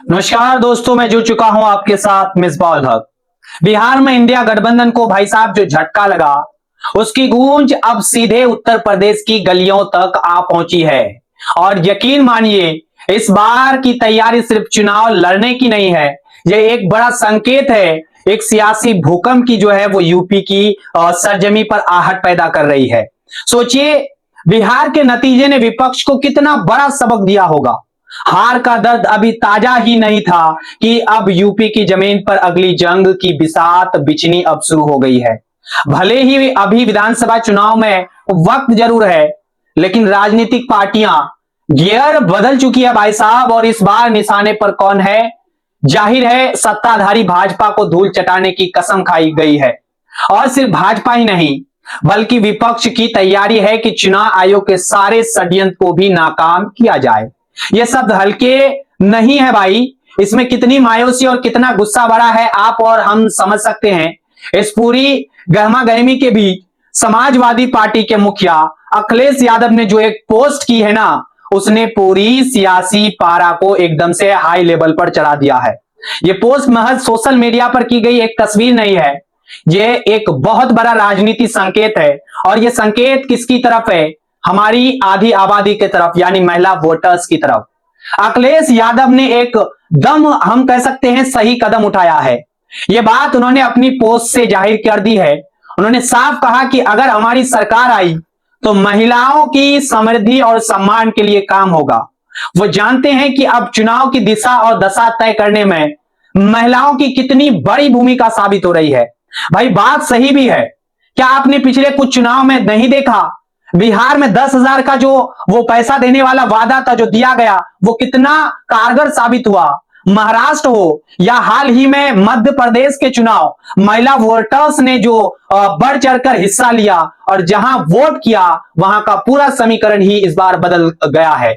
नमस्कार दोस्तों, मैं जुड़ चुका हूं आपके साथ मिसबाह उल हक। बिहार में इंडिया गठबंधन को भाई साहब जो झटका लगा, उसकी गूंज अब सीधे उत्तर प्रदेश की गलियों तक आ पहुंची है। और यकीन मानिए, इस बार की तैयारी सिर्फ चुनाव लड़ने की नहीं है, यह एक बड़ा संकेत है। एक सियासी भूकंप की जो है वो यूपी की सरजमी पर आहट पैदा कर रही है। सोचिए, बिहार के नतीजे ने विपक्ष को कितना बड़ा सबक दिया होगा। हार का दर्द अभी ताजा ही नहीं था कि अब यूपी की जमीन पर अगली जंग की बिसात बिछनी अब शुरू हो गई है। भले ही अभी विधानसभा चुनाव में वक्त जरूर है, लेकिन राजनीतिक पार्टियां गियर बदल चुकी है भाई साहब। और इस बार निशाने पर कौन है? जाहिर है, सत्ताधारी भाजपा को धूल चटाने की कसम खाई गई है। और सिर्फ भाजपा ही नहीं, बल्कि विपक्ष की तैयारी है कि चुनाव आयोग के सारे षड्यंत्र को भी नाकाम किया जाए। ये शब्द हल्के नहीं है भाई, इसमें कितनी मायूसी और कितना गुस्सा भरा है आप और हम समझ सकते हैं। इस पूरी गहमा गहमी के बीच समाजवादी पार्टी के मुखिया अखिलेश यादव ने जो एक पोस्ट की है ना, उसने पूरी सियासी पारा को एकदम से हाई लेवल पर चढ़ा दिया है। ये पोस्ट महज सोशल मीडिया पर की गई एक तस्वीर नहीं है, ये एक बहुत बड़ा राजनीति संकेत है। और ये संकेत किसकी तरफ है? हमारी आधी आबादी की तरफ, यानी महिला वोटर्स की तरफ। अखिलेश यादव ने एक दम, हम कह सकते हैं, सही कदम उठाया है। यह बात उन्होंने अपनी पोस्ट से जाहिर कर दी है। उन्होंने साफ कहा कि अगर हमारी सरकार आई तो महिलाओं की समृद्धि और सम्मान के लिए काम होगा। वो जानते हैं कि अब चुनाव की दिशा और दशा तय करने में महिलाओं की कितनी बड़ी भूमिका साबित हो रही है। भाई, बात सही भी है। क्या आपने पिछले कुछ चुनाव में नहीं देखा, बिहार में 10,000 का जो वो पैसा देने वाला वादा था जो दिया गया, वो कितना कारगर साबित हुआ। महाराष्ट्र हो या हाल ही में मध्य प्रदेश के चुनाव, महिला वोटर्स ने जो बढ़ चढ़कर हिस्सा लिया और जहां वोट किया, वहां का पूरा समीकरण ही इस बार बदल गया है।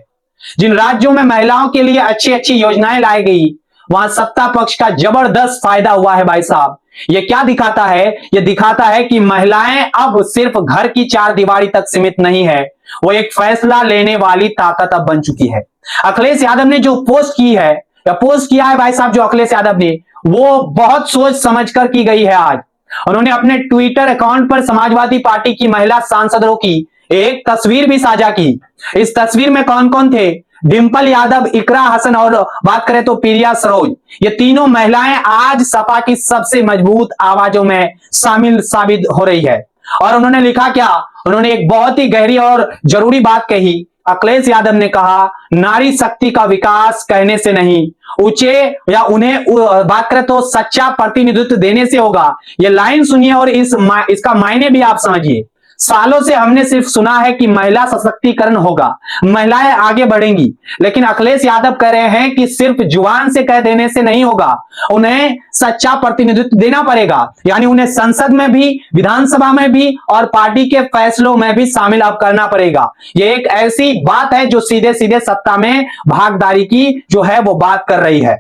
जिन राज्यों में महिलाओं के लिए अच्छी अच्छी योजनाएं लाई गई, वहां सत्ता पक्ष का जबरदस्त फायदा हुआ है भाई साहब। ये क्या दिखाता है? ये दिखाता है कि महिलाएं अब सिर्फ घर की चार दीवारी तक सीमित नहीं है, वो एक फैसला लेने वाली ताकत अब बन चुकी है। अखिलेश यादव ने जो पोस्ट की है, या पोस्ट किया है भाई साहब जो अखिलेश यादव ने, वो बहुत सोच समझ कर की गई है। आज उन्होंने अपने ट्विटर अकाउंट पर समाजवादी पार्टी की महिला सांसदों की एक तस्वीर भी साझा की। इस तस्वीर में कौन कौन थे? डिंपल यादव, इकरा हसन और बात करें तो प्रिया सरोज। ये तीनों महिलाएं आज सपा की सबसे मजबूत आवाजों में शामिल साबित हो रही है। और उन्होंने लिखा क्या? उन्होंने एक बहुत ही गहरी और जरूरी बात कही। अखिलेश यादव ने कहा, नारी शक्ति का विकास कहने से नहीं, ऊंचे या उन्हें बात करें तो सच्चा प्रतिनिधित्व देने से होगा। ये लाइन सुनिए और इसका मायने भी आप समझिए। सालों से हमने सिर्फ सुना है कि महिला सशक्तिकरण होगा, महिलाएं आगे बढ़ेंगी, लेकिन अखिलेश यादव कह रहे हैं कि सिर्फ जुबान से कह देने से नहीं होगा, उन्हें सच्चा प्रतिनिधित्व देना पड़ेगा। यानी उन्हें संसद में भी, विधानसभा में भी और पार्टी के फैसलों में भी शामिल अब करना पड़ेगा। ये एक ऐसी बात है जो सीधे सीधे सत्ता में भागीदारी की जो है वो बात कर रही है।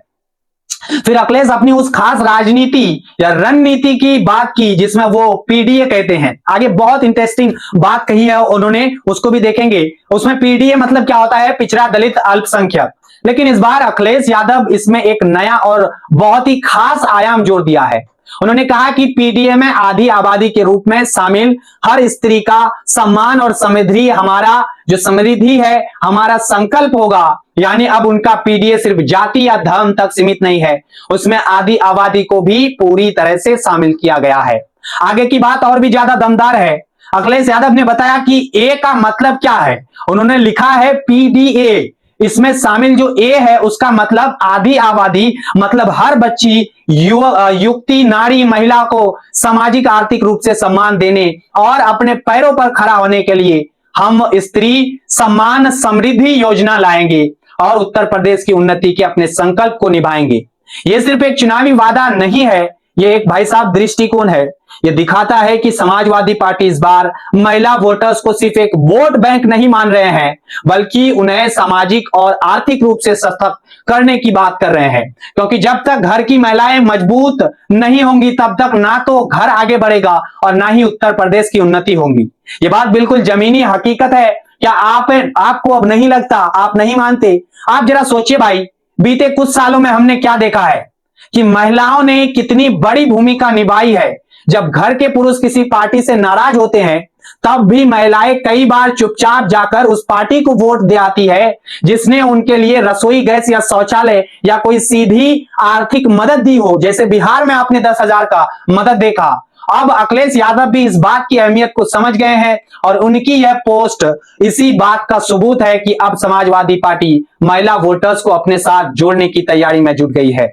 फिर अखिलेश अपनी उस खास राजनीति या रणनीति की बात की जिसमें वो पीडीए कहते हैं। आगे बहुत इंटरेस्टिंग बात कही है उन्होंने, उसको भी देखेंगे। उसमें पीडीए मतलब क्या होता है? पिछड़ा, दलित, अल्पसंख्यक। लेकिन इस बार अखिलेश यादव इसमें एक नया और बहुत ही खास आयाम जोड़ दिया है। उन्होंने कहा कि पीडीए में आधी आबादी के रूप में शामिल हर स्त्री का सम्मान और समृद्धि हमारा जो समृद्धि है, हमारा संकल्प होगा। यानी अब उनका पीडीए सिर्फ जाति या धर्म तक सीमित नहीं है, उसमें आधी आबादी को भी पूरी तरह से शामिल किया गया है। आगे की बात और भी ज्यादा दमदार है। अखिलेश यादव ने बताया कि ए का मतलब क्या है। उन्होंने लिखा है पीडीए, इसमें शामिल जो ए है उसका मतलब आधी आबादी, मतलब हर बच्ची, युवती, नारी, महिला को सामाजिक आर्थिक रूप से सम्मान देने और अपने पैरों पर खड़ा होने के लिए हम स्त्री सम्मान समृद्धि योजना लाएंगे और उत्तर प्रदेश की उन्नति के अपने संकल्प को निभाएंगे। यह सिर्फ एक चुनावी वादा नहीं है, यह एक भाई साहब दृष्टिकोण है। यह दिखाता है कि समाजवादी पार्टी इस बार महिला वोटर्स को सिर्फ एक वोट बैंक नहीं मान रहे हैं, बल्कि उन्हें सामाजिक और आर्थिक रूप से सशक्त करने की बात कर रहे हैं। क्योंकि जब तक घर की महिलाएं मजबूत नहीं होंगी, तब तक ना तो घर आगे बढ़ेगा और ना ही उत्तर प्रदेश की उन्नति होगी। ये बात बिल्कुल जमीनी हकीकत है। क्या आपको अब नहीं लगता? आप नहीं मानते? आप जरा सोचिए भाई, बीते कुछ सालों में हमने क्या देखा है कि महिलाओं ने कितनी बड़ी भूमिका निभाई है। जब घर के पुरुष किसी पार्टी से नाराज होते हैं तब भी महिलाएं कई बार चुपचाप जाकर उस पार्टी को वोट दे आती है जिसने उनके लिए रसोई गैस या शौचालय या कोई सीधी आर्थिक मदद दी हो। जैसे बिहार में आपने 10,000 का मदद देखा। अब अखिलेश यादव भी इस बात की अहमियत को समझ गए हैं और उनकी यह पोस्ट इसी बात का सबूत है कि अब समाजवादी पार्टी महिला वोटर्स को अपने साथ जोड़ने की तैयारी में जुट गई है।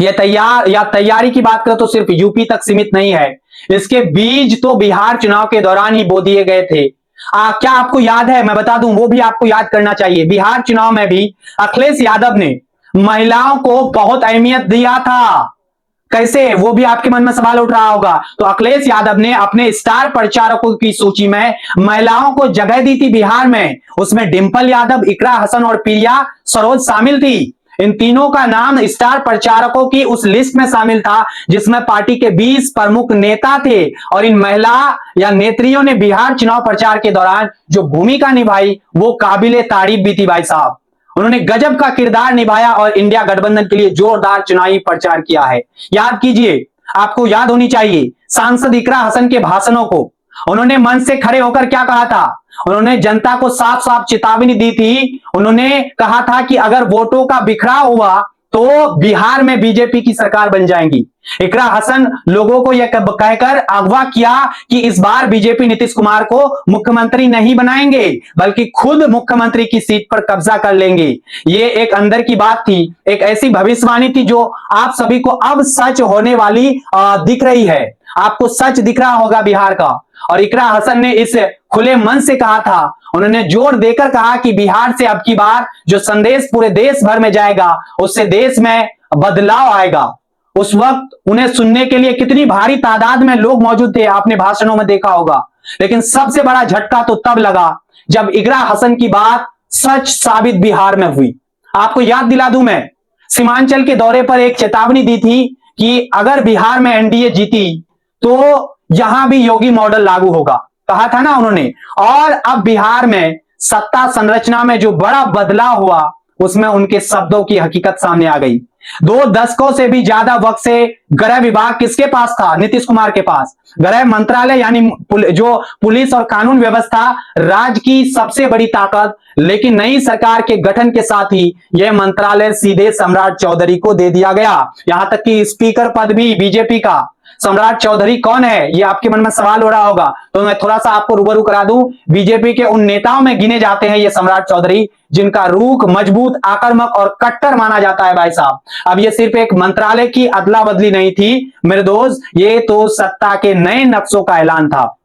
यह तैयारी की बात करें तो सिर्फ यूपी तक सीमित नहीं है, इसके बीज तो बिहार चुनाव के दौरान ही बो दिए गए थे। क्या आपको याद है? मैं बता दूं, वो भी आपको याद करना चाहिए। बिहार चुनाव में भी अखिलेश यादव ने महिलाओं को बहुत अहमियत दिया था। कैसे? वो भी आपके मन में सवाल उठ रहा होगा। तो अखिलेश यादव ने अपने स्टार प्रचारकों की सूची में महिलाओं को जगह दी थी बिहार में। उसमें डिंपल यादव, इकरा हसन और प्रिया सरोज शामिल थी। इन तीनों का नाम स्टार प्रचारकों की उस लिस्ट में शामिल था जिसमें पार्टी के 20 प्रमुख नेता थे। और इन महिला या नेत्रियों ने बिहार चुनाव प्रचार के दौरान जो भूमिका निभाई वो काबिले तारीफ भी थी भाई साहब। उन्होंने गजब का किरदार निभाया और इंडिया गठबंधन के लिए जोरदार चुनावी प्रचार किया है। याद कीजिए, आपको याद होनी चाहिए सांसद इकरा हसन के भाषणों को। उन्होंने मंच से खड़े होकर क्या कहा था? उन्होंने जनता को साफ साफ चेतावनी दी थी। उन्होंने कहा था कि अगर वोटों का बिखराव हुआ तो बिहार में बीजेपी की सरकार बन जाएगी। इकरा हसन लोगों को यह कहकर अगवा किया कि इस बार बीजेपी नीतीश कुमार को मुख्यमंत्री नहीं बनाएंगे बल्कि खुद मुख्यमंत्री की सीट पर कब्जा कर लेंगे। ये एक अंदर की बात थी, एक ऐसी भविष्यवाणी थी जो आप सभी को अब सच होने वाली दिख रही है। आपको सच दिख रहा होगा बिहार का। और इकरा हसन ने इस खुले मन से कहा था, उन्होंने जोर देकर कहा कि बिहार से अब की बार जो संदेश पूरे देश भर में जाएगा उससे देश में बदलाव आएगा। उस वक्त उन्हें सुनने के लिए कितनी भारी तादाद में लोग मौजूद थे, आपने भाषणों में देखा होगा। लेकिन सबसे बड़ा झटका तो तब लगा जब इकरा हसन की बात सच साबित बिहार में हुई। आपको याद दिला दूं, मैं सीमांचल के दौरे पर एक चेतावनी दी थी कि अगर बिहार में एनडीए जीती तो यहां भी योगी मॉडल लागू होगा, कहा था ना उन्होंने। और अब बिहार में सत्ता संरचना में जो बड़ा बदलाव हुआ उसमें उनके शब्दों की हकीकत सामने आ गई। 2 दशकों से भी ज्यादा वक्त से गृह विभाग किसके पास था? नीतीश कुमार के पास। गृह मंत्रालय यानी जो पुलिस और कानून व्यवस्था राज्य की सबसे बड़ी ताकत, लेकिन नई सरकार के गठन के साथ ही यह मंत्रालय सीधे सम्राट चौधरी को दे दिया गया। यहां तक कि स्पीकर पद भी बीजेपी का। सम्राट चौधरी कौन है? ये आपके मन में सवाल हो रहा होगा, तो मैं थोड़ा सा आपको रूबरू करा दूं। बीजेपी के उन नेताओं में गिने जाते हैं ये सम्राट चौधरी जिनका रूख मजबूत, आक्रामक और कट्टर माना जाता है भाई साहब। अब ये सिर्फ एक मंत्रालय की अदला बदली नहीं थी मेरे दोस्त, ये तो सत्ता के नए नक्शों का ऐलान था।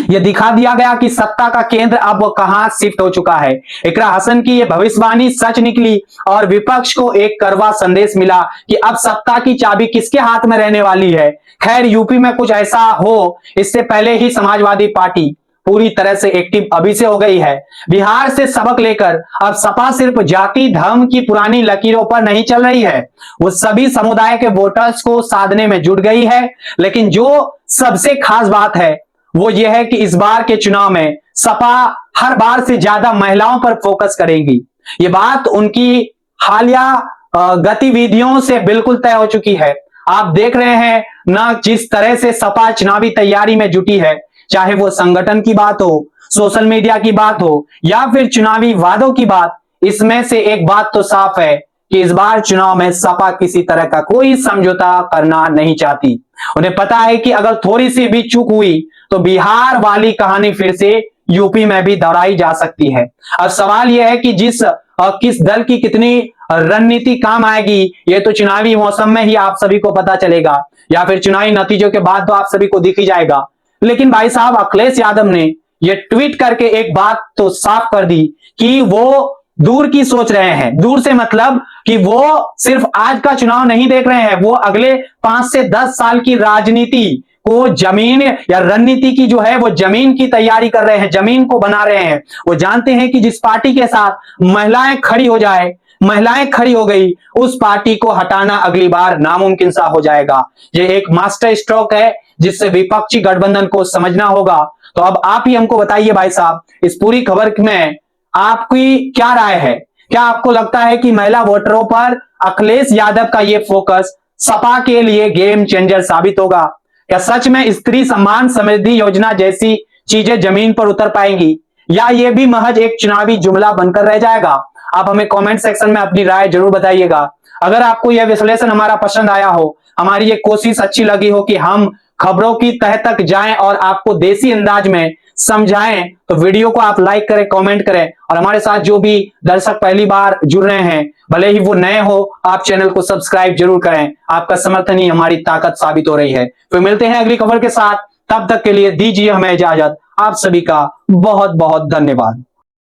यह दिखा दिया गया कि सत्ता का केंद्र अब कहां शिफ्ट हो चुका है। इकरा हसन की यह भविष्यवाणी सच निकली और विपक्ष को एक कड़वा संदेश मिला कि अब सत्ता की चाबी किसके हाथ में रहने वाली है। खैर, यूपी में कुछ ऐसा हो इससे पहले ही समाजवादी पार्टी पूरी तरह से एक्टिव अभी से हो गई है। बिहार से सबक लेकर अब सपा सिर्फ जाति धर्म की पुरानी लकीरों पर नहीं चल रही है, वो सभी समुदाय के वोटर्स को साधने में जुट गई है। लेकिन जो सबसे खास बात है वो ये है कि इस बार के चुनाव में सपा हर बार से ज्यादा महिलाओं पर फोकस करेगी। ये बात उनकी हालिया गतिविधियों से बिल्कुल तय हो चुकी है। आप देख रहे हैं ना जिस तरह से सपा चुनावी तैयारी में जुटी है, चाहे वो संगठन की बात हो, सोशल मीडिया की बात हो या फिर चुनावी वादों की बात, इसमें से एक बात तो साफ है कि इस बार चुनाव में सपा किसी तरह का कोई समझौता करना नहीं चाहती। उन्हें पता है कि अगर थोड़ी सी भी चूक हुई तो बिहार वाली कहानी फिर से यूपी में भी दोहराई जा सकती है। अब सवाल यह है कि किस दल की कितनी रणनीति काम आएगी, ये तो चुनावी मौसम में ही आप सभी को पता चलेगा या फिर चुनावी नतीजों के बाद तो आप सभी को दिख ही जाएगा। लेकिन भाई साहब, अखिलेश यादव ने ये ट्वीट करके एक बात तो साफ कर दी कि वो दूर की सोच रहे हैं। दूर से मतलब कि वो सिर्फ आज का चुनाव नहीं देख रहे हैं, वो अगले 5 से 10 साल की राजनीति को, जमीन या रणनीति की जो है वो जमीन की तैयारी कर रहे हैं, जमीन को बना रहे हैं। वो जानते हैं कि जिस पार्टी के साथ महिलाएं खड़ी हो जाए, महिलाएं खड़ी हो गई, उस पार्टी को हटाना अगली बार नामुमकिन सा हो जाएगा। ये एक मास्टर स्ट्रोक है जिससे विपक्षी गठबंधन को समझना होगा। तो अब आप ही हमको बताइए भाई साहब, इस पूरी खबर में आपकी क्या राय है? क्या आपको लगता है कि महिला वोटरों पर अखिलेश यादव का यह फोकस सपा के लिए गेम चेंजर साबित होगा? क्या सच में स्त्री सम्मान समृद्धि योजना जैसी चीजें जमीन पर उतर पाएंगी, या ये भी महज एक चुनावी जुमला बनकर रह जाएगा? आप हमें कमेंट सेक्शन में अपनी राय जरूर बताइएगा। अगर आपको यह विश्लेषण हमारा पसंद आया हो, हमारी ये कोशिश अच्छी लगी हो कि हम खबरों की तह तक जाएं और आपको देसी अंदाज में समझाएं, तो वीडियो को आप लाइक करें, कमेंट करें, और हमारे साथ जो भी दर्शक पहली बार जुड़ रहे हैं, भले ही वो नए हो, आप चैनल को सब्सक्राइब जरूर करें। आपका समर्थन ही हमारी ताकत साबित हो रही है। तो मिलते हैं अगली खबर के साथ, तब तक के लिए दीजिए हमें इजाजत। आप सभी का बहुत बहुत धन्यवाद।